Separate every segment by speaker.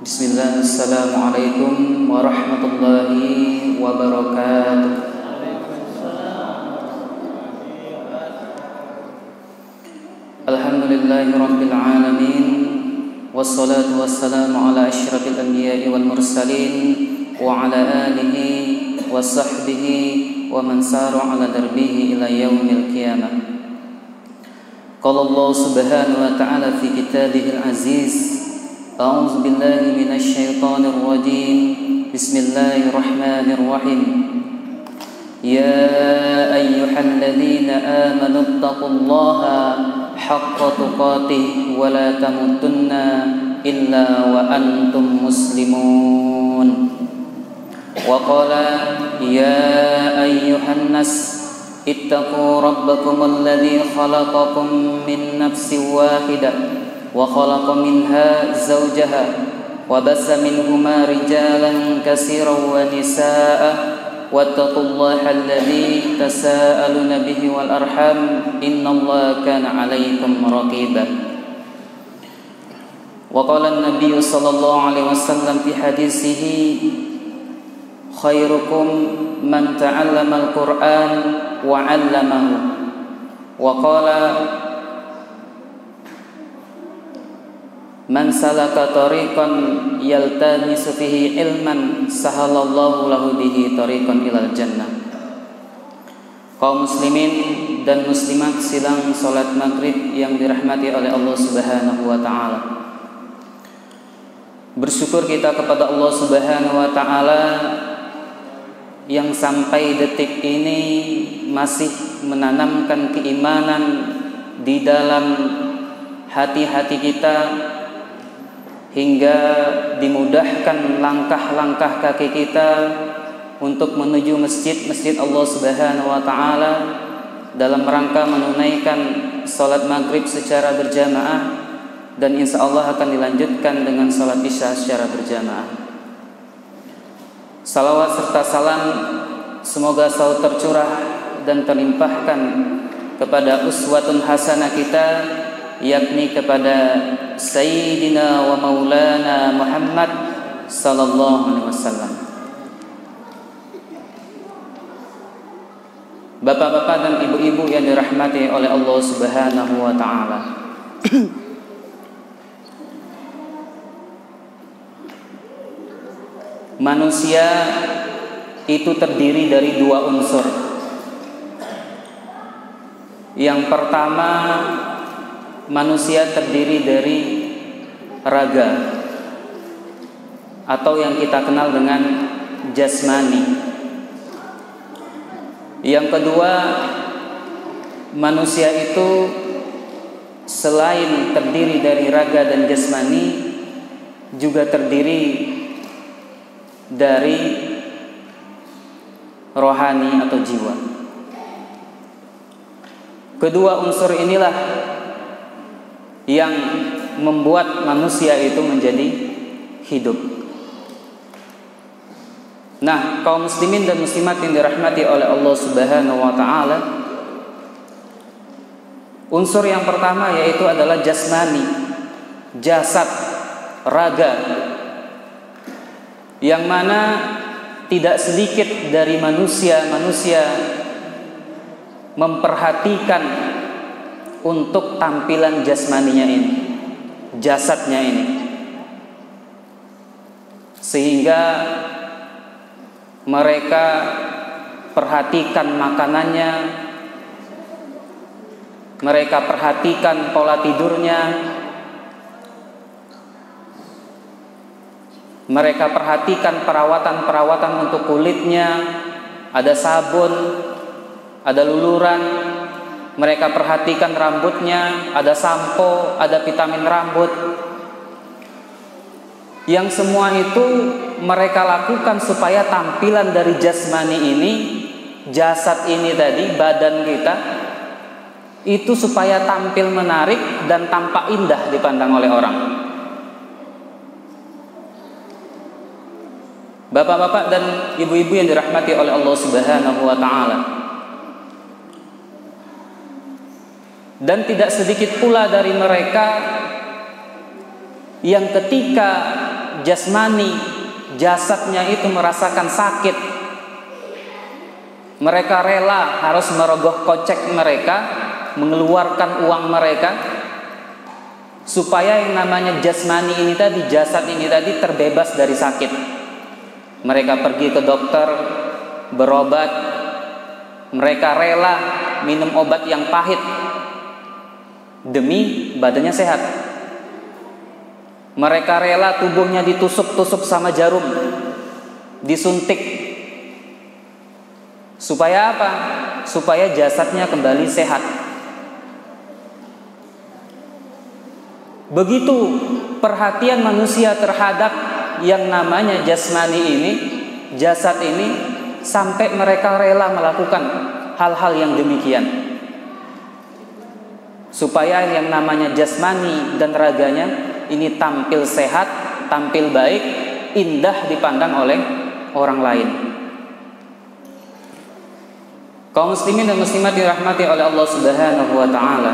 Speaker 1: Bismillah, Assalamualaikum warahmatullahi wabarakatuh. Alhamdulillahi rabbil alamin, wassalatu wassalamu ala asyrafil anbiya'i wal mursalin wa ala alihi wa sahbihi wa man sara ala darbihi ila yaumil qiyamah. Qala Allah subhanahu wa ta'ala fi kitabihil aziz, A'udzu billahi minasy syaithanir rajim. Bismillahirrahmanirrahim. Ya ayyuhalladzina amanu taqullaha haqqa tuqatih wa la tamutunna illa wa antum muslimun. Wa qala ya ayyuhan nas ittaqu rabbakumul ladzi khalaqakum min nafsin wahidah wa khalaqa minha zawjaha wa bassa minhuma rijalan katsiran wa nisaa'a wattaqullaha alladzi tasaaluna bihi wal arham innallaha kana 'alaikum raqiba. Wa qala an-nabiy sallallahu alaihi wasallam fi hadisihi khairukum man ta'allama al-Qur'an wa 'allamahu wa qala man salaka tariqan yaltamisu fihi ilman sahalallahu lahu bihi tariqan ilal jannah. Kaum muslimin dan muslimat silang salat maghrib yang dirahmati oleh Allah Subhanahu wa taala. Bersyukur kita kepada Allah Subhanahu wa taala yang sampai detik ini masih menanamkan keimanan di dalam hati-hati kita, hingga dimudahkan langkah-langkah kaki kita untuk menuju masjid-masjid Allah Subhanahu wa taala dalam rangka menunaikan salat maghrib secara berjamaah, dan insya Allah akan dilanjutkan dengan salat isya secara berjamaah. Salawat serta salam semoga selalu tercurah dan terlimpahkan kepada uswatun hasanah kita, yakni kepada Sayyidina wa Maulana Muhammad sallallahu alaihi wasallam. Bapak-bapak dan ibu-ibu yang dirahmati oleh Allah Subhanahu wa taala. Manusia itu terdiri dari dua unsur. Yang pertama, manusia terdiri dari raga atau yang kita kenal dengan jasmani. Yang kedua, manusia itu selain terdiri dari raga dan jasmani juga terdiri dari rohani atau jiwa. Kedua unsur inilah yang membuat manusia itu menjadi hidup. Nah, kaum muslimin dan muslimat yang dirahmati oleh Allah Subhanahu wa taala, unsur yang pertama yaitu adalah jasmani, jasad, raga, yang mana tidak sedikit dari manusia memperhatikan untuk tampilan jasmaninya ini, jasadnya ini, sehingga mereka perhatikan makanannya, mereka perhatikan pola tidurnya, mereka perhatikan perawatan untuk kulitnya, ada sabun, ada luluran. Mereka perhatikan rambutnya, ada sampo, ada vitamin rambut. Yang semua itu mereka lakukan supaya tampilan dari jasmani ini, jasad ini tadi, badan kita, itu supaya tampil menarik dan tampak indah dipandang oleh orang. Bapak-bapak dan ibu-ibu yang dirahmati oleh Allah Subhanahu wa taala. Dan tidak sedikit pula dari mereka yang ketika jasmani, jasadnya itu merasakan sakit. Mereka rela harus merogoh kocek mereka, mengeluarkan uang mereka, supaya yang namanya jasmani ini tadi, jasad ini tadi terbebas dari sakit. Mereka pergi ke dokter, berobat, mereka rela minum obat yang pahit demi badannya sehat. Mereka rela tubuhnya ditusuk-tusuk sama jarum, disuntik. Supaya apa? Supaya jasadnya kembali sehat. Begitu perhatian manusia terhadap yang namanya jasmani ini, jasad ini, sampai mereka rela melakukan hal-hal yang demikian, supaya yang namanya jasmani dan raganya ini tampil sehat, tampil baik, indah dipandang oleh orang lain. Kaum muslimin dan muslimat dirahmati oleh Allah Subhanahu wa taala.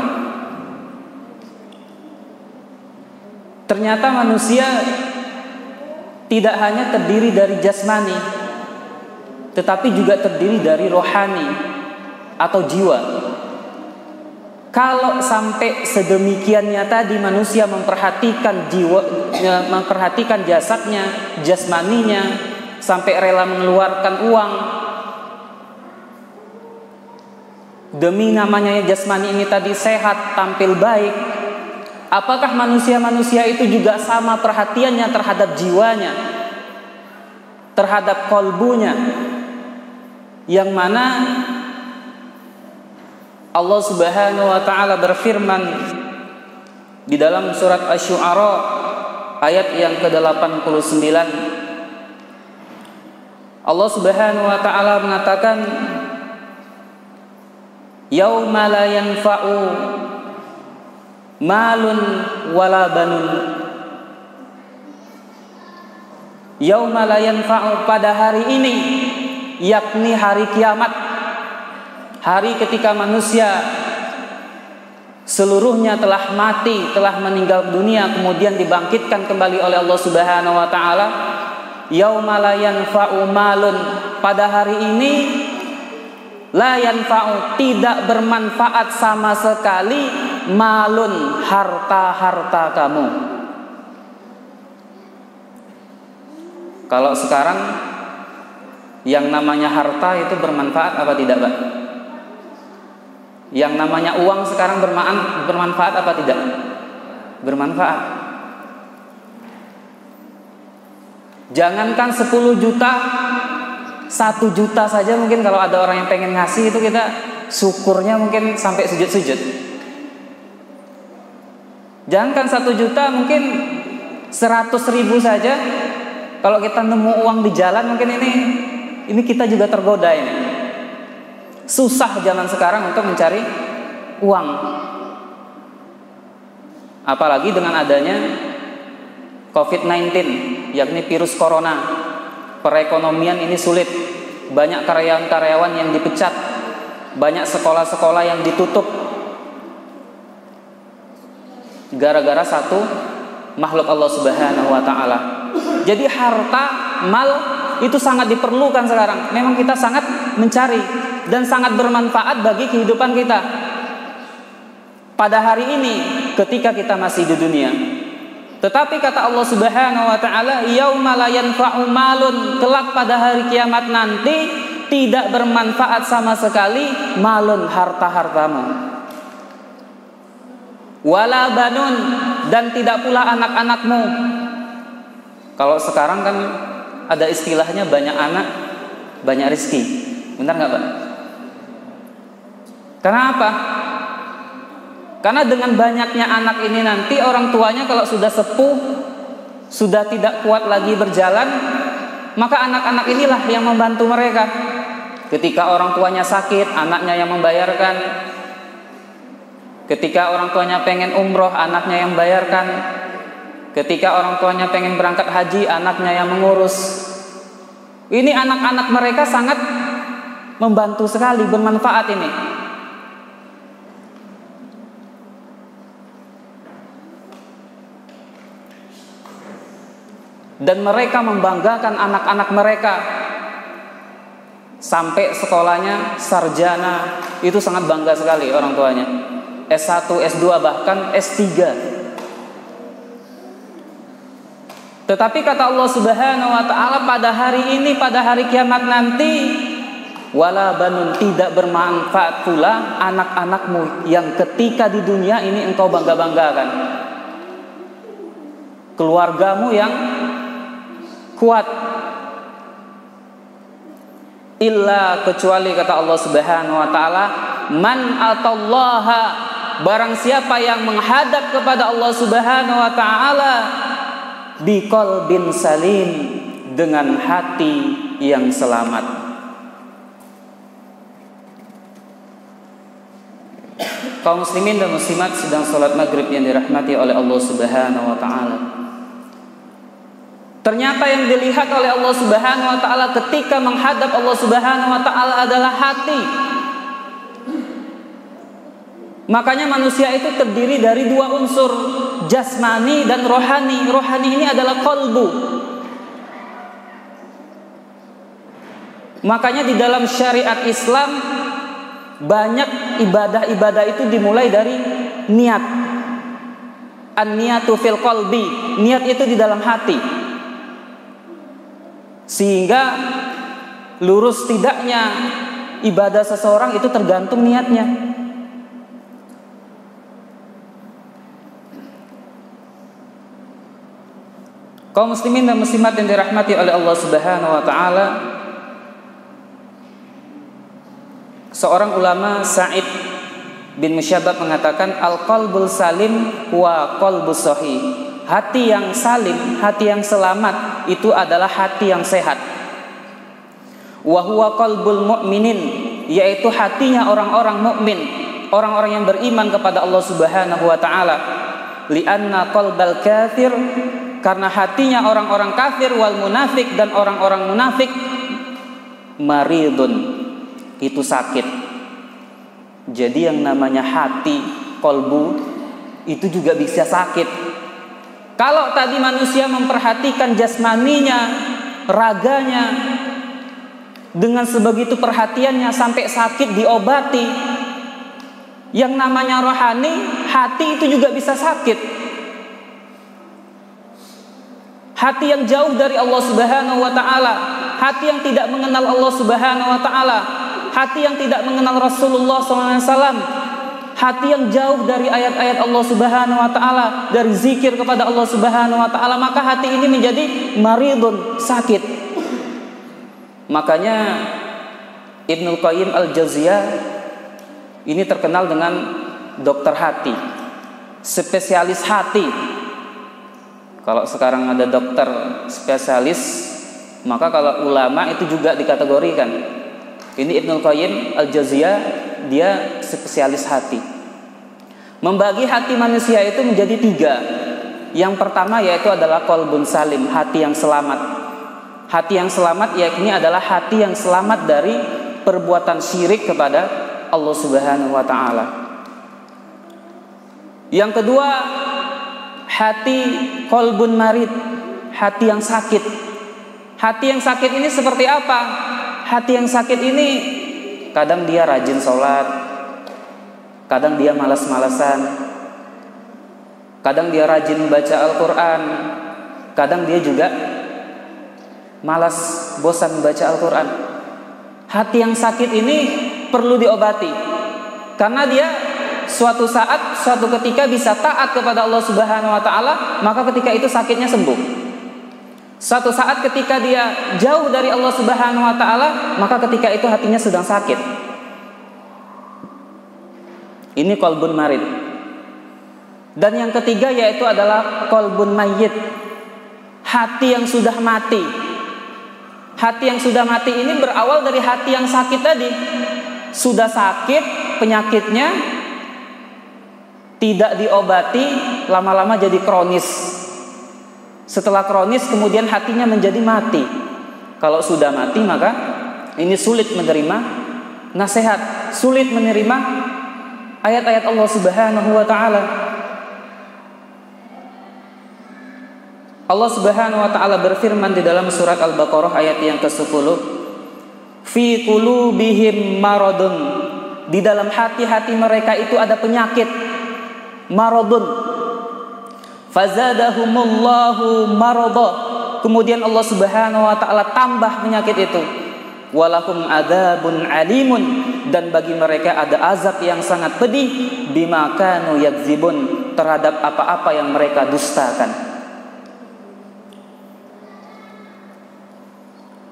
Speaker 1: Ternyata manusia tidak hanya terdiri dari jasmani, tetapi juga terdiri dari rohani atau jiwa. Kalau sampai sedemikiannya tadi manusia memperhatikan jiwa, memperhatikan jasadnya, jasmaninya, sampai rela mengeluarkan uang demi namanya jasmani ini tadi sehat, tampil baik, apakah manusia-manusia itu juga sama perhatiannya terhadap jiwanya, terhadap kolbunya, yang mana Allah Subhanahu wa taala berfirman di dalam surat Asy-Syu'ara ayat yang ke-89. Allah Subhanahu wa taala mengatakan, yauma la yanfa'u malun wala banun. Yauma la yanfa'u, pada hari ini, yakni hari kiamat, hari ketika manusia seluruhnya telah mati, telah meninggal dunia, kemudian dibangkitkan kembali oleh Allah Subhanahu wa taala. Yauma la yanfa'u malun, pada hari ini la yanfa'u, tidak bermanfaat sama sekali, malun, harta-harta kamu. Kalau sekarang yang namanya harta itu bermanfaat apa tidak, Pak? Yang namanya uang sekarang bermanfaat apa tidak? Bermanfaat. Jangankan 10 juta, 1 juta saja mungkin kalau ada orang yang pengen ngasih itu kita syukurnya mungkin sampai sujud-sujud. Jangankan 1 juta, mungkin 100.000 saja. Kalau kita nemu uang di jalan mungkin ini kita juga tergoda ini. Susah zaman sekarang untuk mencari uang. Apalagi dengan adanya COVID-19, yakni virus corona. Perekonomian ini sulit. Banyak karyawan-karyawan yang dipecat, banyak sekolah-sekolah yang ditutup gara-gara satu makhluk Allah Subhanahu wa taala. Jadi harta, mal itu sangat diperlukan sekarang. Memang kita sangat mencari dan sangat bermanfaat bagi kehidupan kita pada hari ini ketika kita masih di dunia. Tetapi kata Allah Subhanahu wa taala, yauma la yanfa'u malun, kelak pada hari kiamat nanti tidak bermanfaat sama sekali malun, harta-hartamu, wala banun, dan tidak pula anak-anakmu. Kalau sekarang kan ada istilahnya banyak anak, banyak rezeki. Benar nggak, Pak? Karena apa? Karena dengan banyaknya anak ini nanti orang tuanya kalau sudah sepuh, sudah tidak kuat lagi berjalan, maka anak-anak inilah yang membantu mereka. Ketika orang tuanya sakit, anaknya yang membayarkan. Ketika orang tuanya pengen umroh, anaknya yang membayarkan. Ketika orang tuanya pengen berangkat haji, anaknya yang mengurus. Ini anak-anak mereka sangat membantu sekali, bermanfaat ini. dan mereka membanggakan anak-anak mereka sampai sekolahnya sarjana, itu sangat bangga sekali orang tuanya. S1, S2, bahkan S3. Tetapi kata Allah Subhanahu wa taala, pada hari ini, pada hari kiamat nanti, wala banun, tidak bermanfaat pula anak-anakmu yang ketika di dunia ini engkau bangga-banggakan. Keluargamu yang kuat. Illa, kecuali kata Allah Subhanahu wa taala, man atallaha, barang siapa yang menghadap kepada Allah Subhanahu wa taala biqalbin salim, dengan hati yang selamat. Kaum muslimin dan muslimat sedang sholat maghrib yang dirahmati oleh Allah Subhanahu wa ta'ala. Ternyata yang dilihat oleh Allah Subhanahu wa ta'ala ketika menghadap Allah Subhanahu wa ta'ala adalah hati. Makanya manusia itu terdiri dari dua unsur, jasmani dan rohani. Rohani ini adalah qalbu. Makanya di dalam syariat Islam banyak ibadah-ibadah itu dimulai dari niat. An-niyatu fil qalbi, niat itu di dalam hati. Sehingga lurus tidaknya ibadah seseorang itu tergantung niatnya. Kaum muslimin dan muslimat yang dirahmati oleh Allah Subhanahu wa taala, seorang ulama Sa'id bin Musyabab mengatakan, al-qalbul salim wa qalbus sahih. Hati yang salim, hati yang selamat, itu adalah hati yang sehat. Wa huwa qalbul mu'minin, yaitu hatinya orang-orang mukmin, orang-orang yang beriman kepada Allah Subhanahu wa taala. Li'anna qalbal kafir, karena hatinya orang-orang kafir, wal munafik, dan orang-orang munafik, maridun, itu sakit. Jadi yang namanya hati, kolbu, itu juga bisa sakit. Kalau tadi manusia memperhatikan jasmaninya, raganya, dengan sebegitu perhatiannya sampai sakit diobati, yang namanya rohani, hati itu juga bisa sakit. Hati yang jauh dari Allah Subhanahu wa ta'ala, hati yang tidak mengenal Allah Subhanahu wa ta'ala, hati yang tidak mengenal Rasulullah SAW, hati yang jauh dari ayat-ayat Allah Subhanahu wa ta'ala, dari zikir kepada Allah Subhanahu wa ta'ala, maka hati ini menjadi maridun, sakit. Makanya Ibnul Qayyim Al-Jauziyah ini terkenal dengan dokter hati, spesialis hati. Kalau sekarang ada dokter spesialis, maka kalau ulama itu juga dikategorikan. Ini Ibnul Qayyim Al-Jauziyah, dia spesialis hati. Membagi hati manusia itu menjadi 3. Yang pertama yaitu adalah qalbun salim, hati yang selamat. Hati yang selamat yakni adalah hati yang selamat dari perbuatan syirik kepada Allah Subhanahu wa ta'ala. Yang kedua, hati qalbun marid, hati yang sakit. Hati yang sakit ini seperti apa? Hati yang sakit ini kadang dia rajin sholat, kadang dia malas-malasan, kadang dia rajin membaca Al-Quran, kadang dia juga malas, bosan membaca Al-Quran. Hati yang sakit ini perlu diobati, karena dia suatu saat, suatu ketika bisa taat kepada Allah Subhanahu wa ta'ala, maka ketika itu sakitnya sembuh. Suatu saat ketika dia jauh dari Allah Subhanahu wa ta'ala, maka ketika itu hatinya sedang sakit. Ini qalbun marid. Dan yang ketiga yaitu adalah qalbun mayyit, hati yang sudah mati. Hati yang sudah mati ini berawal dari hati yang sakit tadi. Sudah sakit penyakitnya, tidak diobati, lama-lama jadi kronis. Setelah kronis kemudian hatinya menjadi mati. Kalau sudah mati maka ini sulit menerima nasihat, sulit menerima ayat-ayat Allah Subhanahu wa ta'ala. Allah Subhanahu wa taala berfirman di dalam surat Al-Baqarah ayat yang ke-10, fi qulubihim maradun, di dalam hati-hati mereka itu ada penyakit, maradun, fazadahumullahu marada, kemudian Allah Subhanahu wa taala tambah penyakit itu, walahum adzabun alimun, dan bagi mereka ada azab yang sangat pedih, bima kanu yakzibun, terhadap apa-apa yang mereka dustakan.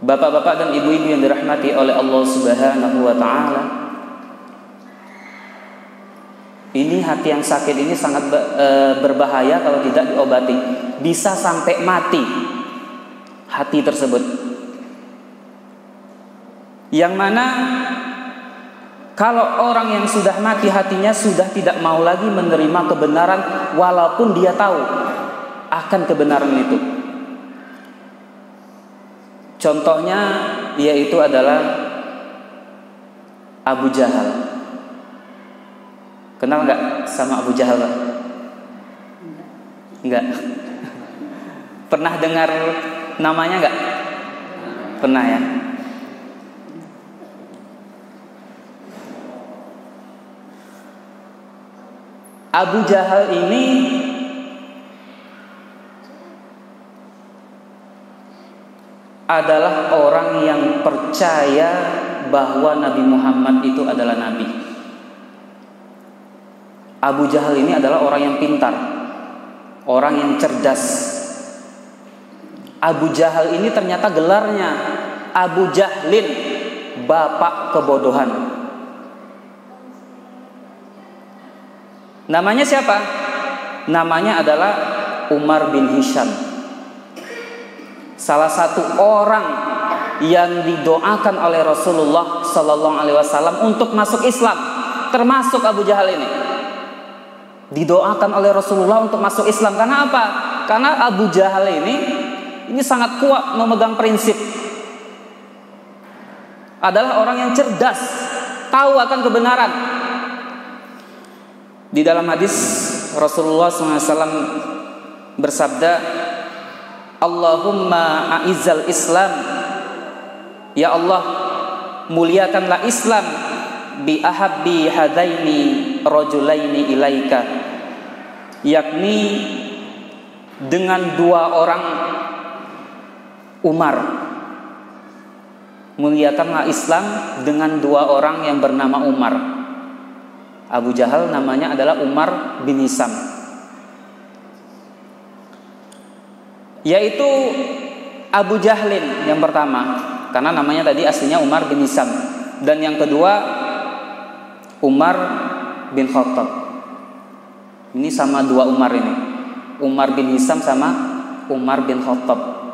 Speaker 1: Bapak-bapak dan ibu-ibu yang dirahmati oleh Allah Subhanahu wa taala, ini hati yang sakit ini sangat berbahaya kalau tidak diobati. Bisa sampai mati hati tersebut. Yang mana kalau orang yang sudah mati hatinya sudah tidak mau lagi menerima kebenaran walaupun dia tahu akan kebenaran itu. Contohnya yaitu adalah Abu Jahal. Kenal nggak sama Abu Jahal, Pak? Enggak. Pernah dengar namanya nggak? Pernah ya. Abu Jahal ini adalah orang yang percaya bahwa Nabi Muhammad itu adalah Nabi. Abu Jahal ini adalah orang yang pintar, orang yang cerdas. Abu Jahal ini ternyata gelarnya Abu Jahlin, bapak kebodohan. Namanya siapa? Namanya adalah Umar bin Hisham. Salah satu orang yang didoakan oleh Rasulullah Sallallahu Alaihi Wasallam untuk masuk Islam, termasuk Abu Jahal ini. Didoakan oleh Rasulullah untuk masuk Islam. Karena apa? Karena Abu Jahal ini sangat kuat memegang prinsip. Adalah orang yang cerdas, tahu akan kebenaran. Di dalam hadis Rasulullah SAW bersabda, Allahumma a'izzal Islam, ya Allah muliakanlah Islam, bi ahabbi hadaini rajulaini ilaika, yakni dengan dua orang Umar. Muliakanlah Islam dengan dua orang yang bernama Umar. Abu Jahal namanya adalah Umar bin Hisham, yaitu Abu Jahlin yang pertama, karena namanya tadi aslinya Umar bin Hisham, dan yang kedua Umar bin Khattab. Ini sama dua Umar ini, Umar bin Hisham sama Umar bin Khattab.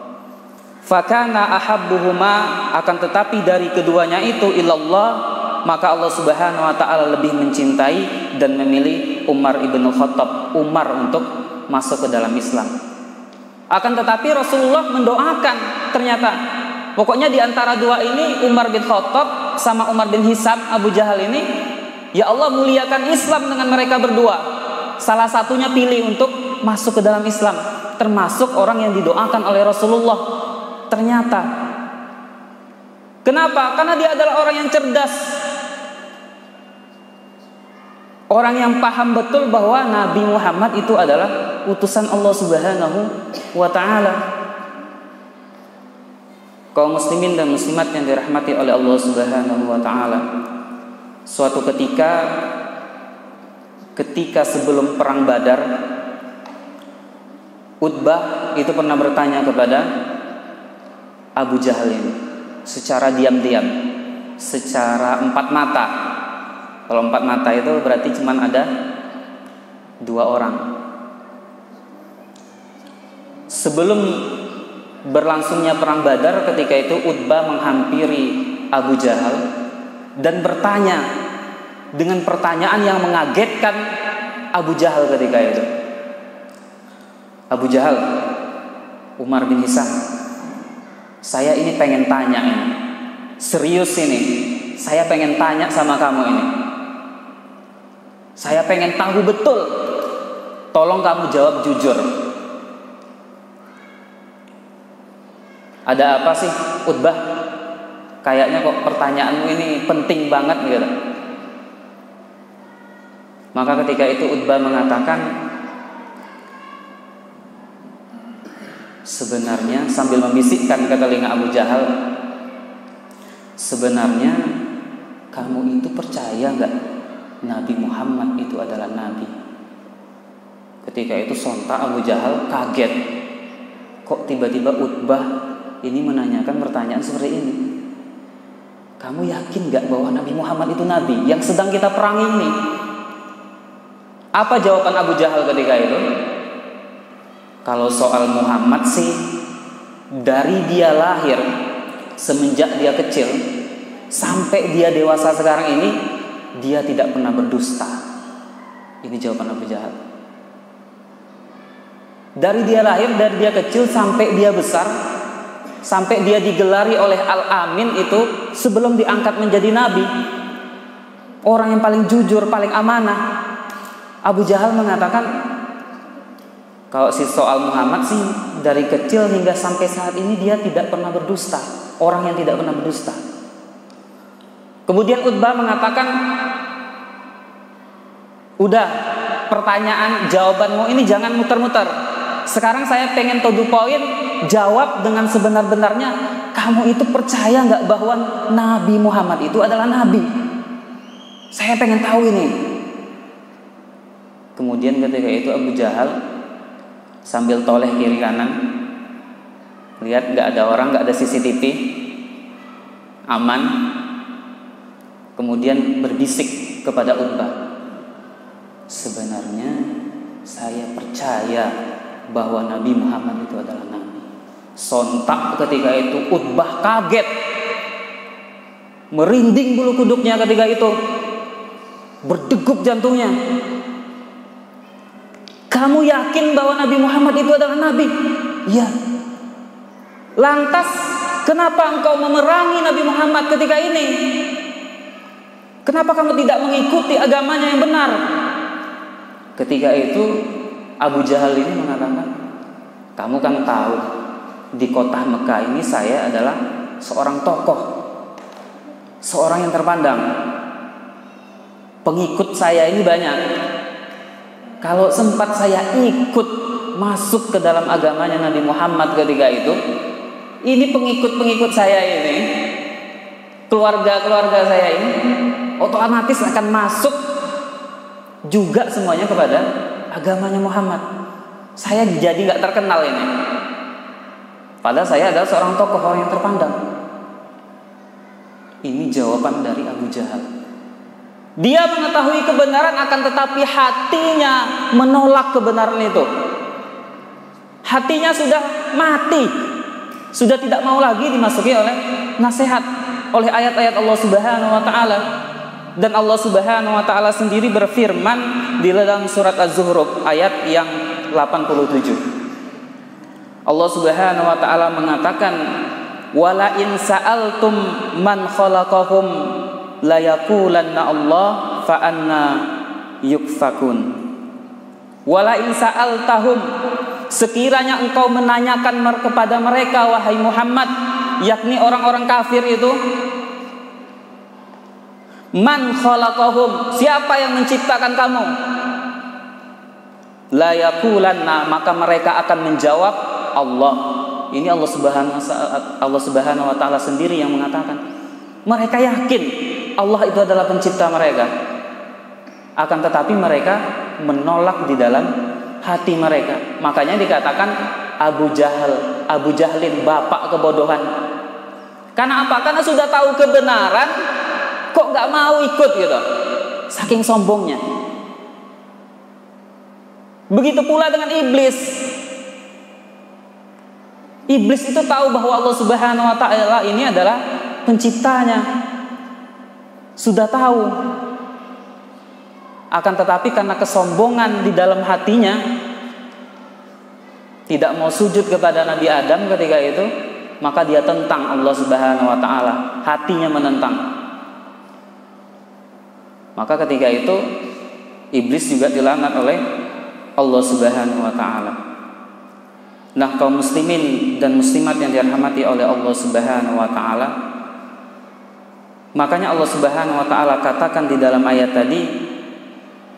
Speaker 1: Fakana ahabbuhuma, akan tetapi dari keduanya itu ilallah, maka Allah Subhanahu wa taala lebih mencintai dan memilih Umar ibn Khattab, Umar, untuk masuk ke dalam Islam. Akan tetapi Rasulullah mendoakan, ternyata pokoknya di antara dua ini, Umar bin Khattab sama Umar bin Hisham, Abu Jahal ini, ya Allah muliakan Islam dengan mereka berdua. Salah satunya pilih untuk masuk ke dalam Islam, termasuk orang yang didoakan oleh Rasulullah. Ternyata, kenapa? Karena dia adalah orang yang cerdas, orang yang paham betul bahwa Nabi Muhammad itu adalah utusan Allah Subhanahu wa ta'ala. Kaum muslimin dan muslimat yang dirahmati oleh Allah Subhanahu wa ta'ala, suatu ketika sebelum perang Badar, Utbah itu pernah bertanya kepada Abu Jahal ini secara diam-diam, secara empat mata. Kalau empat mata itu berarti cuma ada dua orang. Sebelum berlangsungnya perang Badar, ketika itu Utbah menghampiri Abu Jahal dan bertanya dengan pertanyaan yang mengagetkan Abu Jahal ketika itu. Abu Jahal, Umar bin Hisham, saya ini pengen tanya ini, serius ini, saya pengen tanya sama kamu ini. Saya pengen tahu betul. Tolong kamu jawab jujur. Ada apa sih Utbah? Kayaknya kok pertanyaanmu ini penting banget gitu. Maka ketika itu Utbah mengatakan, sebenarnya sambil membisikkan ke telinga Abu Jahal, sebenarnya kamu itu percaya gak Nabi Muhammad itu adalah Nabi? Ketika itu sontak Abu Jahal kaget. Kok tiba-tiba Utbah ini menanyakan pertanyaan seperti ini? Kamu yakin gak bahwa Nabi Muhammad itu Nabi yang sedang kita perangi ini? Apa jawaban Abu Jahal ketika itu? Kalau soal Muhammad sih, dari dia lahir, semenjak dia kecil sampai dia dewasa sekarang ini, dia tidak pernah berdusta. Ini jawaban Abu Jahal. Dari dia lahir, dari dia kecil sampai dia besar, sampai dia digelari oleh Al-Amin itu, sebelum diangkat menjadi nabi, orang yang paling jujur, paling amanah, Abu Jahal mengatakan, kalau si soal Muhammad sih, dari kecil hingga sampai saat ini dia tidak pernah berdusta. Orang yang tidak pernah berdusta. Kemudian Utbah mengatakan, udah, pertanyaan jawabanmu ini jangan muter-muter. Sekarang saya pengen to the point, jawab dengan sebenar-benarnya. Kamu itu percaya gak bahwa Nabi Muhammad itu adalah Nabi? Saya pengen tahu ini. Kemudian ketika itu Abu Jahal sambil toleh kiri kanan, lihat gak ada orang, gak ada CCTV, aman. Kemudian berbisik kepada Utbah, sebenarnya saya percaya bahwa Nabi Muhammad itu adalah Nabi. Sontak ketika itu Utbah kaget, merinding bulu kuduknya ketika itu, berdegup jantungnya. Kamu yakin bahwa Nabi Muhammad itu adalah Nabi? Ya. Lantas kenapa engkau memerangi Nabi Muhammad ketika ini? Kenapa kamu tidak mengikuti agamanya yang benar? Ketika itu Abu Jahal ini mengatakan, kamu kan tahu di kota Mekah ini saya adalah seorang tokoh, seorang yang terpandang. Pengikut saya ini banyak. Kalau sempat saya ikut masuk ke dalam agamanya Nabi Muhammad ketika itu, ini pengikut-pengikut saya ini, keluarga-keluarga saya ini, otomatis akan masuk juga semuanya kepada agamanya Muhammad. Saya jadi gak terkenal ini. Padahal saya adalah seorang tokoh, orang yang terpandang. Ini jawaban dari Abu Jahal. Dia mengetahui kebenaran, akan tetapi hatinya menolak kebenaran itu. Hatinya sudah mati, sudah tidak mau lagi dimasuki oleh nasihat, oleh ayat-ayat Allah Subhanahu wa taala. Dan Allah Subhanahu wa taala sendiri berfirman di dalam surat Az-Zukhruf ayat yang 87. Allah Subhanahu wa taala mengatakan, "Wala in sa'altum man khalaqahum la yaqulanna Allah fa anna yukfakun." Wala in sa'altahum, sekiranya engkau menanyakan kepada mereka wahai Muhammad, yakni orang-orang kafir itu, man khalaqahum, siapa yang menciptakan kamu? La yaqulanna, maka mereka akan menjawab Allah. Ini Allah Subhanahu wa taala sendiri yang mengatakan. Mereka yakin Allah itu adalah pencipta mereka. Akan tetapi mereka menolak di dalam hati mereka. Makanya dikatakan Abu Jahlin, bapak kebodohan. Karena apa? Karena sudah tahu kebenaran, kok gak mau ikut gitu. Saking sombongnya. Begitu pula dengan iblis. Iblis itu tahu bahwa Allah Subhanahu wa taala ini adalah penciptanya. Sudah tahu. Akan tetapi karena kesombongan di dalam hatinya, tidak mau sujud kepada Nabi Adam ketika itu, maka dia tentang Allah Subhanahu wa taala. Hatinya menentang. Maka ketika itu iblis juga dilaknat oleh Allah Subhanahu wa taala. Nah, kaum muslimin dan muslimat yang dirahmati oleh Allah Subhanahu wa taala, makanya Allah Subhanahu wa taala katakan di dalam ayat tadi,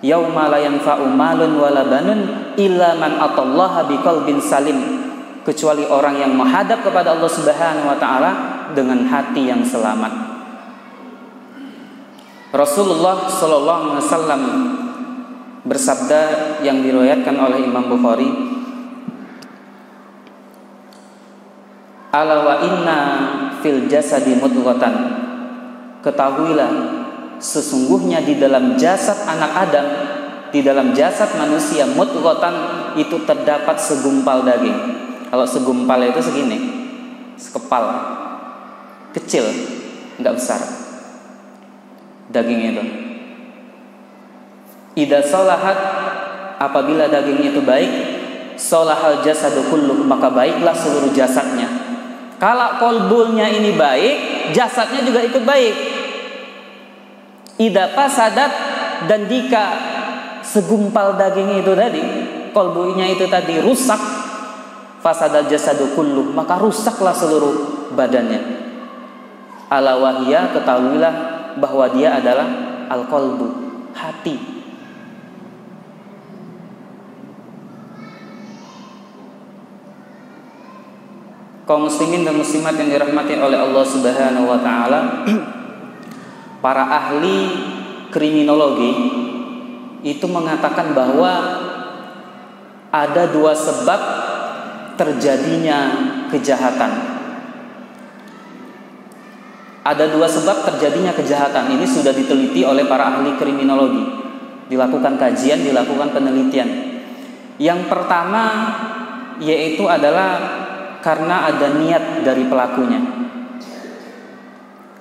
Speaker 1: yauma la yanfa'u malun wala banun illa man atallaha biqalbin salim, kecuali orang yang menghadap kepada Allah Subhanahu wa taala dengan hati yang selamat. Rasulullah sallallahu alaihi wasallam bersabda yang diriwayatkan oleh Imam Bukhari, ala wa inna fil jasadi mudghatan, ketahuilah sesungguhnya di dalam jasad anak Adam, di dalam jasad manusia, mudghatan itu terdapat segumpal daging. Kalau segumpal itu segini, sekepal, kecil, enggak besar daging itu. Idza salahat, apabila daging itu baik, salahal jasadu kulluh, maka baiklah seluruh jasadnya. Kalau qalbulnya ini baik, jasadnya juga ikut baik. Idza fasadat, dan jika segumpal daging itu tadi, qalbunya itu tadi rusak, fasadal jasadu kulluh, maka rusaklah seluruh badannya. Ala wahiyya, ketahuilah bahwa dia adalah al-qalbu, hati. Kaum muslimin dan muslimat yang dirahmati oleh Allah Subhanahu wa taala, para ahli kriminologi itu mengatakan bahwa ada dua sebab terjadinya kejahatan. Ada dua sebab terjadinya kejahatan. Ini sudah diteliti oleh para ahli kriminologi. Dilakukan kajian, dilakukan penelitian. Yang pertama yaitu adalah karena ada niat dari pelakunya.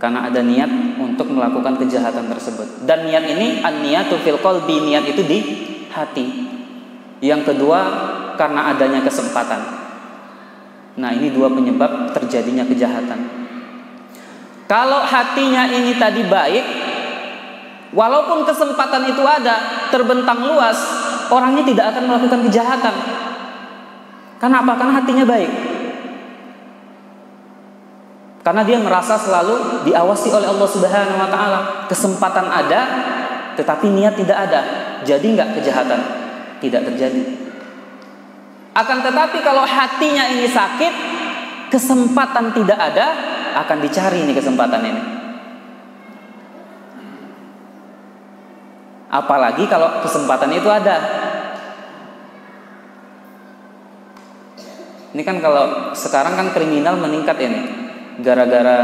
Speaker 1: Karena ada niat untuk melakukan kejahatan tersebut. Dan niat ini an-niyatu fil qalbi, niat itu di hati. Yang kedua karena adanya kesempatan. Nah, ini dua penyebab terjadinya kejahatan. Kalau hatinya ini tadi baik, walaupun kesempatan itu ada, terbentang luas, orangnya tidak akan melakukan kejahatan. Karena apa? Karena hatinya baik. Karena dia merasa selalu diawasi oleh Allah Subhanahu wa taala. Kesempatan ada, tetapi niat tidak ada. Jadi enggak kejahatan, tidak terjadi. Akan tetapi kalau hatinya ini sakit, kesempatan tidak ada, akan dicari ini kesempatan ini. Apalagi kalau kesempatan itu ada. Ini kan kalau sekarang kan kriminal meningkat ini. Gara-gara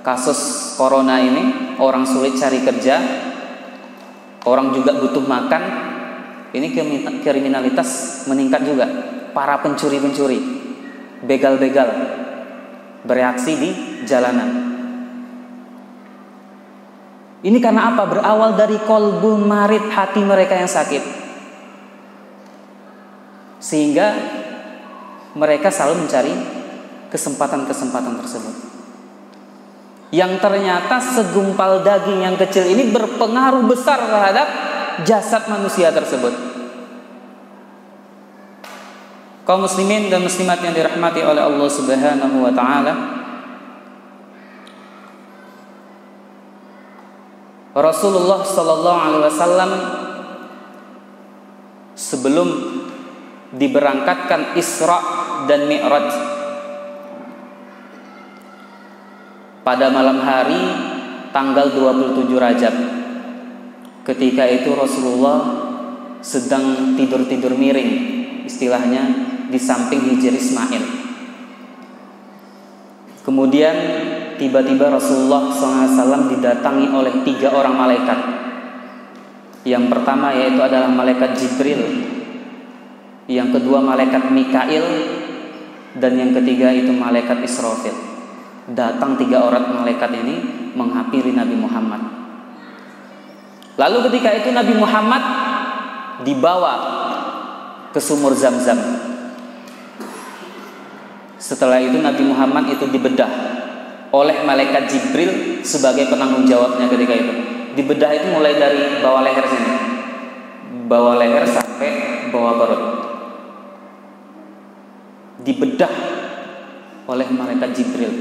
Speaker 1: kasus corona ini, orang sulit cari kerja, orang juga butuh makan. Ini kriminalitas meningkat juga. Para pencuri-pencuri, begal-begal bereaksi di jalanan. Ini karena apa? Berawal dari qalbul marid, hati mereka yang sakit. Sehingga mereka selalu mencari kesempatan-kesempatan tersebut. Yang ternyata segumpal daging yang kecil ini berpengaruh besar terhadap jasad manusia tersebut. Kaum muslimin dan muslimat yang dirahmati oleh Allah Subhanahu wa taala, Rasulullah sallallahu alaihi wasallam sebelum diberangkatkan Isra dan Mi'raj, pada malam hari tanggal 27 Rajab, ketika itu Rasulullah sedang tidur-tidur miring, istilahnya di samping Hijri Ismail. Kemudian tiba-tiba Rasulullah SAW didatangi oleh 3 orang malaikat. Yang pertama yaitu adalah malaikat Jibril, yang kedua malaikat Mikail, dan yang ketiga itu malaikat Israfil. Datang 3 orang malaikat ini menghampiri Nabi Muhammad. Lalu ketika itu Nabi Muhammad dibawa ke sumur Zam-Zam. Setelah itu Nabi Muhammad itu dibedah oleh malaikat Jibril sebagai penanggung jawabnya ketika itu. Dibedah itu mulai dari bawah leher sini, bawah leher sampai bawah perut. dibedah oleh malaikat Jibril.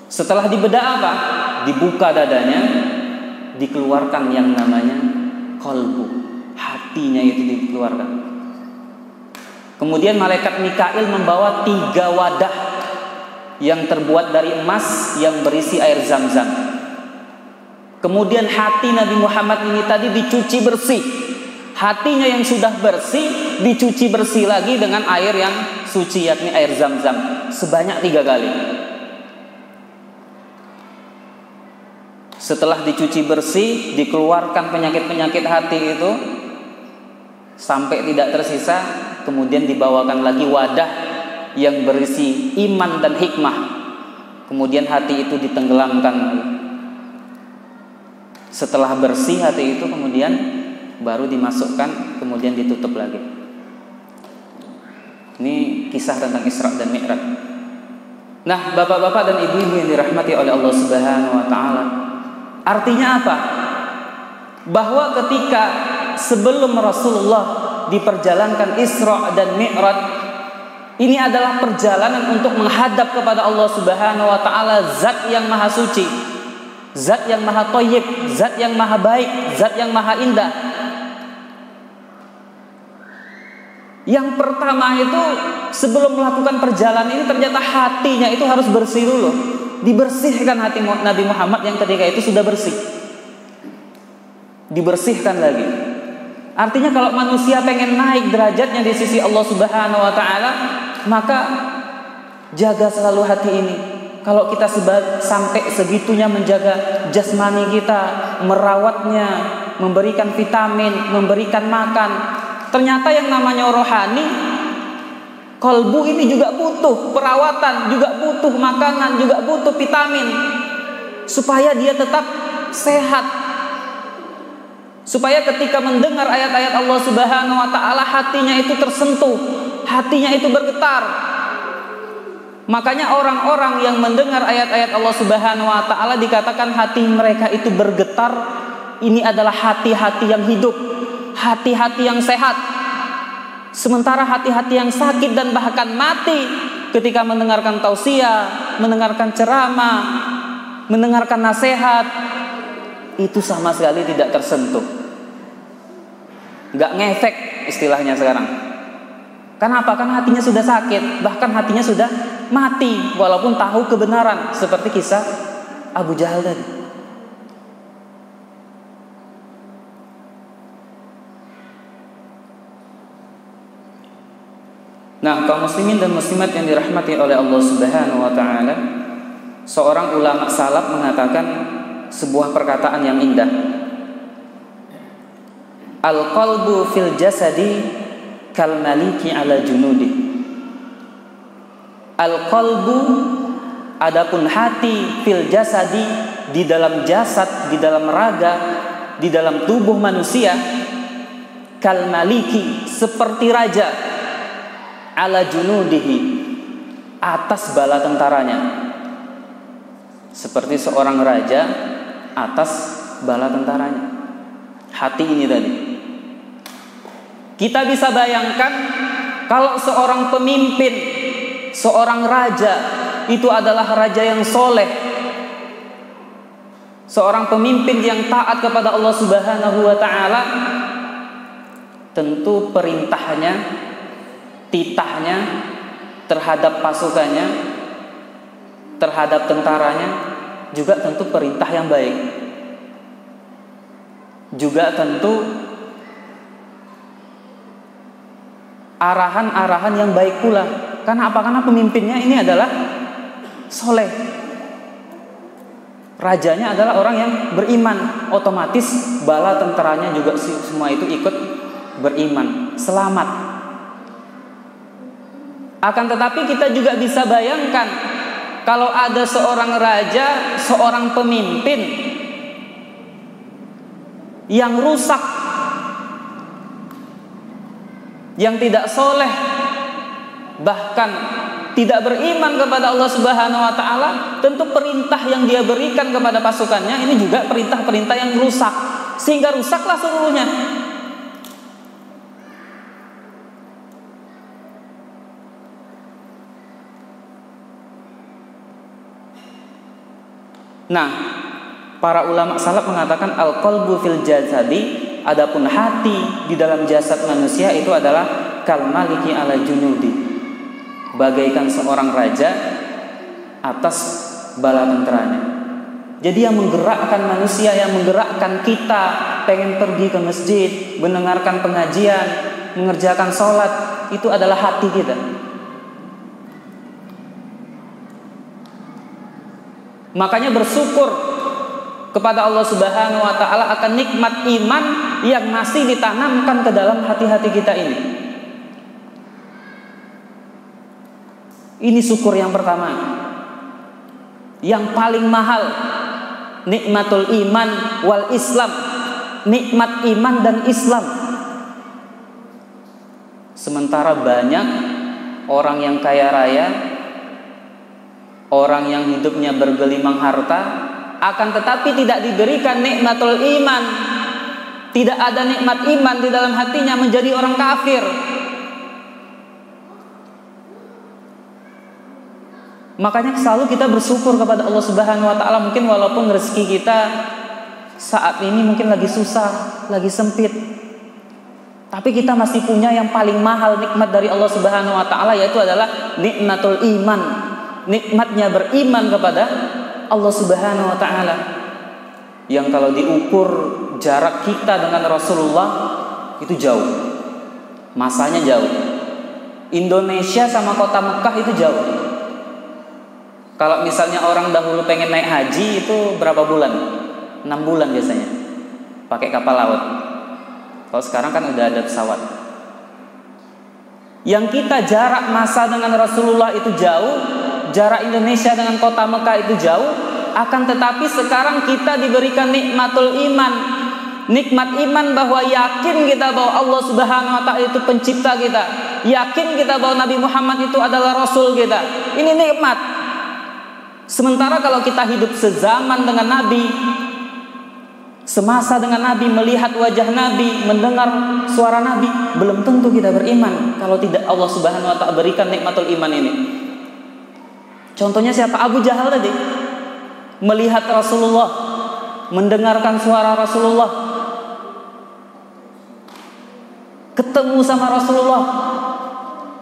Speaker 1: Setelah dibedah apa? Dibuka dadanya, dikeluarkan yang namanya qalbu, hatinya itu dikeluarkan. Kemudian malaikat Mikail membawa 3 wadah yang terbuat dari emas yang berisi air Zam-Zam. Kemudian hati Nabi Muhammad ini tadi dicuci bersih. Hatinya yang sudah bersih dicuci bersih lagi dengan air yang suci, yakni air Zam-Zam, sebanyak 3 kali. Setelah dicuci bersih, dikeluarkan penyakit-penyakit hati itu sampai tidak tersisa, kemudian dibawakan lagi wadah yang berisi iman dan hikmah. Kemudian hati itu ditenggelamkan. Setelah bersih hati itu kemudian baru dimasukkan, kemudian ditutup lagi. Ini kisah tentang Isra dan Mi'raj. Nah, bapak-bapak dan ibu-ibu yang dirahmati oleh Allah Subhanahu wa taala, artinya apa? Bahwa ketika sebelum Rasulullah diperjalankan Isra dan Mi'raj, ini adalah perjalanan untuk menghadap kepada Allah Subhanahu wa taala, zat yang maha suci, zat yang maha thayyib, zat yang maha baik, zat yang maha indah. Yang pertama itu, sebelum melakukan perjalanan ini ternyata hatinya itu harus bersih dulu. Dibersihkan hati Nabi Muhammad yang ketika itu sudah bersih, dibersihkan lagi. Artinya kalau manusia pengen naik derajatnya di sisi Allah Subhanahu wa taala, maka jaga selalu hati ini. Kalau kita sampai segitunya menjaga jasmani kita, merawatnya, memberikan vitamin, memberikan makan, ternyata yang namanya rohani, kalbu ini juga butuh perawatan, juga butuh makanan, juga butuh vitamin, supaya dia tetap sehat, supaya ketika mendengar ayat-ayat Allah Subhanahu wa taala hatinya itu tersentuh, hatinya itu bergetar. Makanya orang-orang yang mendengar ayat-ayat Allah Subhanahu wa taala dikatakan hati mereka itu bergetar. Ini adalah hati-hati yang hidup, hati-hati yang sehat. Sementara hati-hati yang sakit dan bahkan mati ketika mendengarkan tausiah, mendengarkan ceramah, mendengarkan nasihat, itu sama sekali tidak tersentuh, gak ngefek istilahnya sekarang. Kenapa? Karena hatinya sudah sakit, bahkan hatinya sudah mati walaupun tahu kebenaran, seperti kisah Abu Jahal tadi. Nah, kaum muslimin dan muslimat yang dirahmati oleh Allah Subhanahu wa taala, seorang ulama salaf mengatakan sebuah perkataan yang indah. Al-qalbu fil jasadi kal maliki ala junudi. Al-qalbu, adapun hati, fil jasadi, di dalam jasad, di dalam raga, di dalam tubuh manusia, kal maliki, seperti raja, ala junudihi, atas bala tentaranya. Seperti seorang raja atas bala tentaranya. Hati ini tadi. Kita bisa bayangkan kalau seorang pemimpin, seorang raja itu adalah raja yang soleh, seorang pemimpin yang taat kepada Allah Subhanahu wa taala, tentu perintahnya, titahnya terhadap pasukannya, terhadap tentaranya juga tentu perintah yang baik, juga tentu arahan-arahan yang baik pula. Karena apa? Karena pemimpinnya ini adalah soleh, rajanya adalah orang yang beriman, otomatis bala tentaranya juga semua itu ikut beriman, selamat. Akan tetapi kita juga bisa bayangkan kalau ada seorang raja, seorang pemimpin yang rusak, yang tidak soleh, bahkan tidak beriman kepada Allah Subhanahu wa taala, tentu perintah yang dia berikan kepada pasukannya ini juga perintah-perintah yang rusak, sehingga rusaklah seluruhnya. Nah, para ulama salaf mengatakan al-qalbu fil jasadi, adapun hati di dalam jasad manusia itu adalah kal maliki ala junudi, bagaikan seorang raja atas bala tenteranya. Jadi yang menggerakkan manusia, yang menggerakkan kita pengen pergi ke masjid, mendengarkan pengajian, mengerjakan sholat, itu adalah hati kita. Makanya bersyukur kepada Allah Subhanahu wa taala akan nikmat iman yang masih ditanamkan ke dalam hati-hati kita ini. Ini syukur yang pertama. Yang paling mahal, nikmatul iman wal Islam. Nikmat iman dan Islam. Sementara banyak orang yang kaya raya, orang yang hidupnya bergelimang harta, akan tetapi tidak diberikan nikmatul iman. Tidak ada nikmat iman di dalam hatinya, menjadi orang kafir. Makanya selalu kita bersyukur kepada Allah Subhanahu wa taala. Mungkin walaupun rezeki kita saat ini mungkin lagi susah, lagi sempit, tapi kita masih punya yang paling mahal nikmat dari Allah Subhanahu wa taala, yaitu adalah nikmatul iman. Nikmatnya beriman kepada Allah Subhanahu wa taala. Yang kalau diukur jarak kita dengan Rasulullah itu jauh. Masanya jauh. Indonesia sama kota Mekah itu jauh. Kalau misalnya orang dahulu pengen naik haji itu berapa bulan? 6 bulan biasanya. Pakai kapal laut. Kalau sekarang kan udah ada pesawat. Yang kita jarak masa dengan Rasulullah itu jauh, jarak Indonesia dengan kota Mekah itu jauh, akan tetapi sekarang kita diberikan nikmatul iman. Nikmat iman bahwa yakin kita bahwa Allah Subhanahu wa taala itu pencipta kita. Yakin kita bahwa Nabi Muhammad itu adalah Rasul kita. Ini nikmat. Sementara kalau kita hidup sezaman dengan Nabi, semasa dengan Nabi, melihat wajah Nabi, mendengar suara Nabi, belum tentu kita beriman kalau tidak Allah Subhanahu wa taala berikan nikmatul iman ini. Contohnya siapa? Abu Jahal tadi. Melihat Rasulullah, mendengarkan suara Rasulullah, ketemu sama Rasulullah.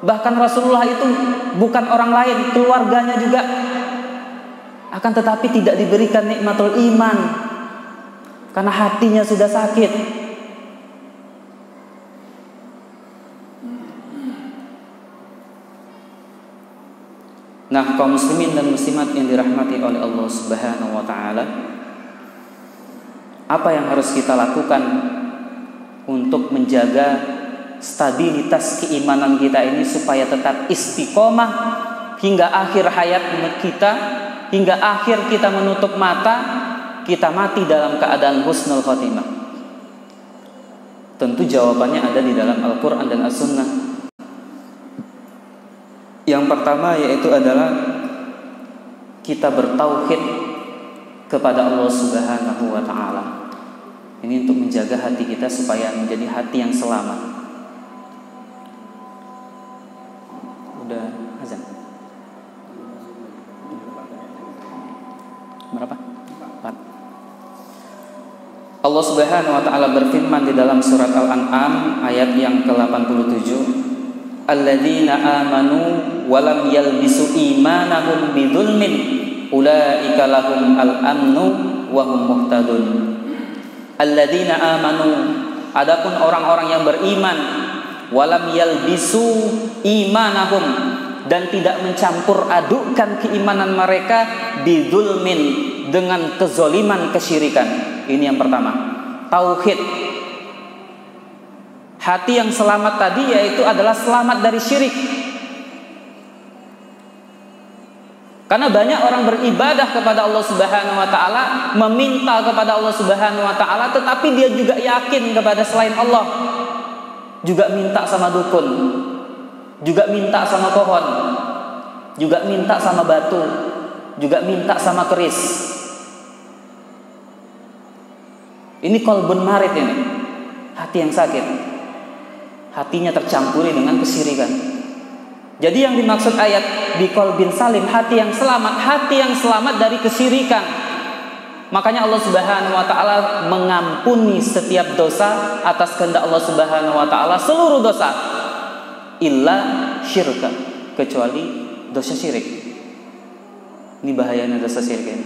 Speaker 1: Bahkan Rasulullah itu bukan orang lain, keluarganya juga. Akan tetapi tidak diberikan nikmatul iman karena hatinya sudah sakit. Nah, kaum muslimin dan muslimat yang dirahmati oleh Allah Subhanahu wa taala, apa yang harus kita lakukan untuk menjaga stabilitas keimanan kita ini supaya tetap istiqomah hingga akhir hayat kita, hingga akhir kita menutup mata, kita mati dalam keadaan husnul khotimah? Tentu jawabannya ada di dalam Al-Quran dan As-Sunnah. Yang pertama yaitu adalah kita bertauhid kepada Allah Subhanahu wa taala. Ini untuk menjaga hati kita supaya menjadi hati yang selamat. Udah azan. Berapa? 4. Allah Subhanahu wa taala berfirman di dalam surat Al-An'am ayat yang ke-87, alladzina amanu wa lam yalbisu imanahum bidzulmin ulaika lahum al-amnu wa hum muhtadun. Alladzina amanu, adapun orang-orang yang beriman, wa lam yalbisu imanahum, dan tidak mencampur adukkan keimanan mereka bidzulmin, dengan kezoliman, kesyirikan. Ini yang pertama, tauhid. Hati yang selamat tadi yaitu adalah selamat dari syirik. Karena banyak orang beribadah kepada Allah Subhanahu wa taala, meminta kepada Allah Subhanahu wa taala, tetapi dia juga yakin kepada selain Allah. Juga minta sama dukun, juga minta sama pohon, juga minta sama batu, juga minta sama keris. Ini qalbun marid, ini hati yang sakit. Hatinya tercampuri dengan kesyirikan. Jadi yang dimaksud ayat biqalbin salim, hati yang selamat dari kesyirikan, Makanya Allah Subhanahu wa taala mengampuni setiap dosa atas kehendak Allah Subhanahu wa taala, seluruh dosa illa syirka, kecuali dosa syirik. Ini bahayanya dosa syirik ini.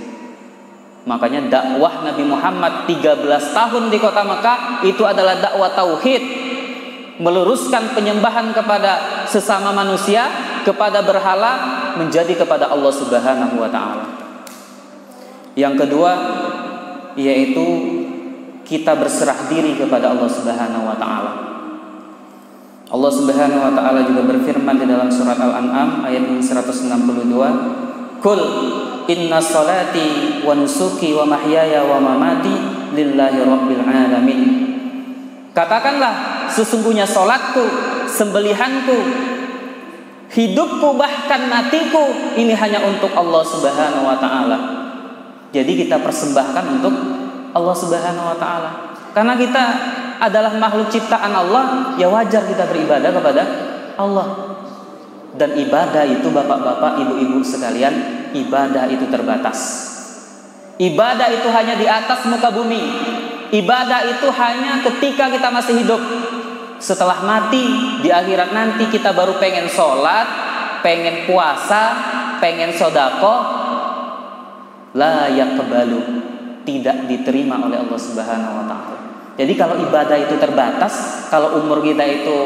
Speaker 1: Makanya dakwah Nabi Muhammad 13 tahun di kota Mekah itu adalah dakwah tauhid, meluruskan penyembahan kepada sesama manusia, kepada berhala, menjadi kepada Allah Subhanahu wa taala. Yang kedua yaitu kita berserah diri kepada Allah Subhanahu wa taala. Allah Subhanahu wa taala juga berfirman di dalam surat Al-An'am ayat 162, "Qul inna salati wa nusuki wa mahyaya wa mamati lillahi rabbil alamin." Katakanlah, sesungguhnya salatku, sembelihanku, hidupku, bahkan matiku ini hanya untuk Allah Subhanahu wa taala. Jadi kita persembahkan untuk Allah Subhanahu wa taala. Karena kita adalah makhluk ciptaan Allah, ya wajar kita beribadah kepada Allah. Dan ibadah itu bapak-bapak, ibu-ibu sekalian, ibadah itu terbatas. Ibadah itu hanya di atas muka bumi. Ibadah itu hanya ketika kita masih hidup. Setelah mati, di akhirat nanti kita baru pengen sholat, pengen puasa, pengen sodako, la yaqbalu, tidak diterima oleh Allah Subhanahu wa taala. Jadi kalau ibadah itu terbatas, kalau umur kita itu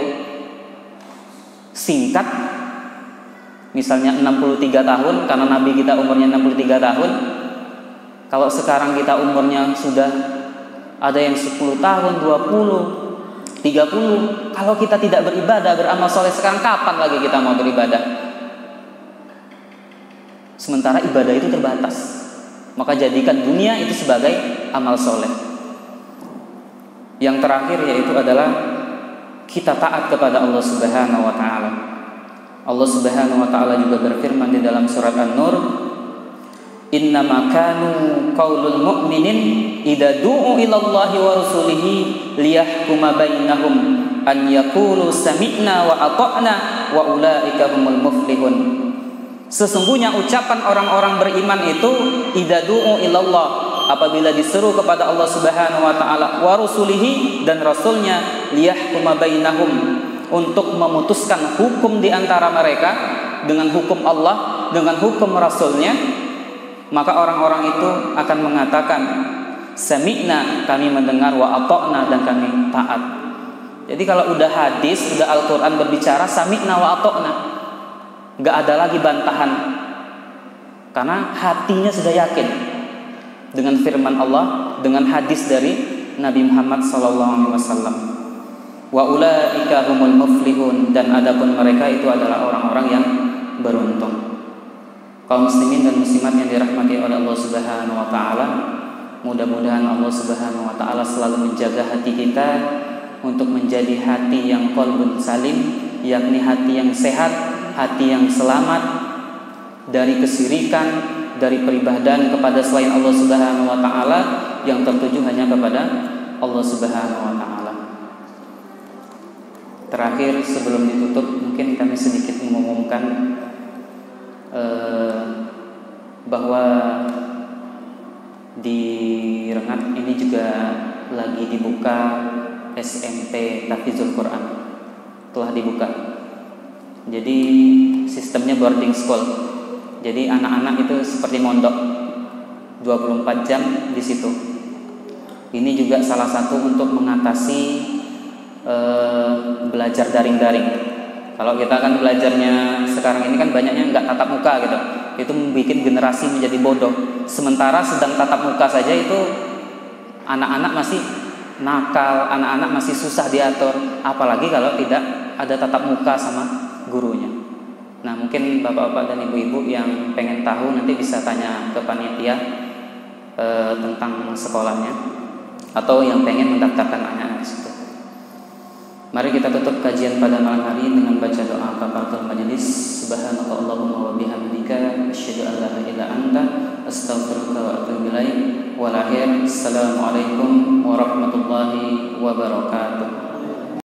Speaker 1: singkat, misalnya 63 tahun, karena Nabi kita umurnya 63 tahun. Kalau sekarang kita umurnya sudah ada yang 10 tahun, 20, 30. Kalau kita tidak beribadah, beramal soleh sekarang, kapan lagi kita mau beribadah? Sementara ibadah itu terbatas. Maka jadikan dunia itu sebagai amal soleh. Yang terakhir yaitu adalah kita taat kepada Allah Subhanahu wa taala. Allah Subhanahu wa taala juga berfirman di dalam surat An-Nur, "Innama kanu qaulul mu'minin idza du'u ilallahi wa rasulihi liyahkuma bainahum an yaqulu sami'na wa ata'na wa ulaika humul muflihun." Sesungguhnya ucapan orang-orang beriman itu idza du'u ilallah, apabila diseru kepada Allah Subhanahu wa taala wa rasulihi, dan rasulnya, liyahkuma bainahum, untuk memutuskan hukum di antara mereka dengan hukum Allah, dengan hukum rasulnya, maka orang-orang itu akan mengatakan sami'na, kami mendengar, wa ata'na, dan kami taat. Jadi kalau udah hadis, udah Al-Qur'an berbicara sami'na wa ata'na, gak ada lagi bantahan, karena hatinya sudah yakin dengan firman Allah, dengan hadis dari Nabi Muhammad SAW. Wa ulaika humul muflihun, dan adapun mereka itu adalah orang-orang yang beruntung. Kaum muslimin dan muslimat yang dirahmati oleh Allah Subhanahu wa taala, mudah-mudahan Allah Subhanahu wa taala selalu menjaga hati kita untuk menjadi hati yang qalbun salim, yakni hati yang sehat, hati yang selamat dari kesyirikan, dari peribadahan kepada selain Allah Subhanahu wa taala, yang tertuju hanya kepada Allah Subhanahu wa taala. Terakhir sebelum ditutup, mungkin kami sedikit mengumumkan bahwa di Rengat ini juga lagi dibuka SMP Tahfidzul Quran, telah dibuka. Jadi sistemnya boarding school. Jadi anak-anak itu seperti mondok 24 jam di situ. Ini juga salah satu untuk mengatasi belajar daring-daring. Kalau kita kan belajarnya sekarang ini kan banyaknya nggak tatap muka gitu. Itu membuat generasi menjadi bodoh. Sementara sedang tatap muka saja itu anak-anak masih nakal, anak-anak masih susah diatur. Apalagi kalau tidak ada tatap muka sama gurunya. Nah, mungkin bapak-bapak dan ibu-ibu yang pengen tahu nanti bisa tanya ke panitia tentang sekolahnya, atau yang pengen mendaftarkan anak-anak di situ. Mari kita tutup kajian pada malam hari dengan baca doa kafaratul majelis. Subhanakallahumma wa bihamdika asyhadu an la ilaha illa anta astaghfiruka wa atubu ilaik. Wal akhir, assalamualaikum warahmatullahi wabarakatuh.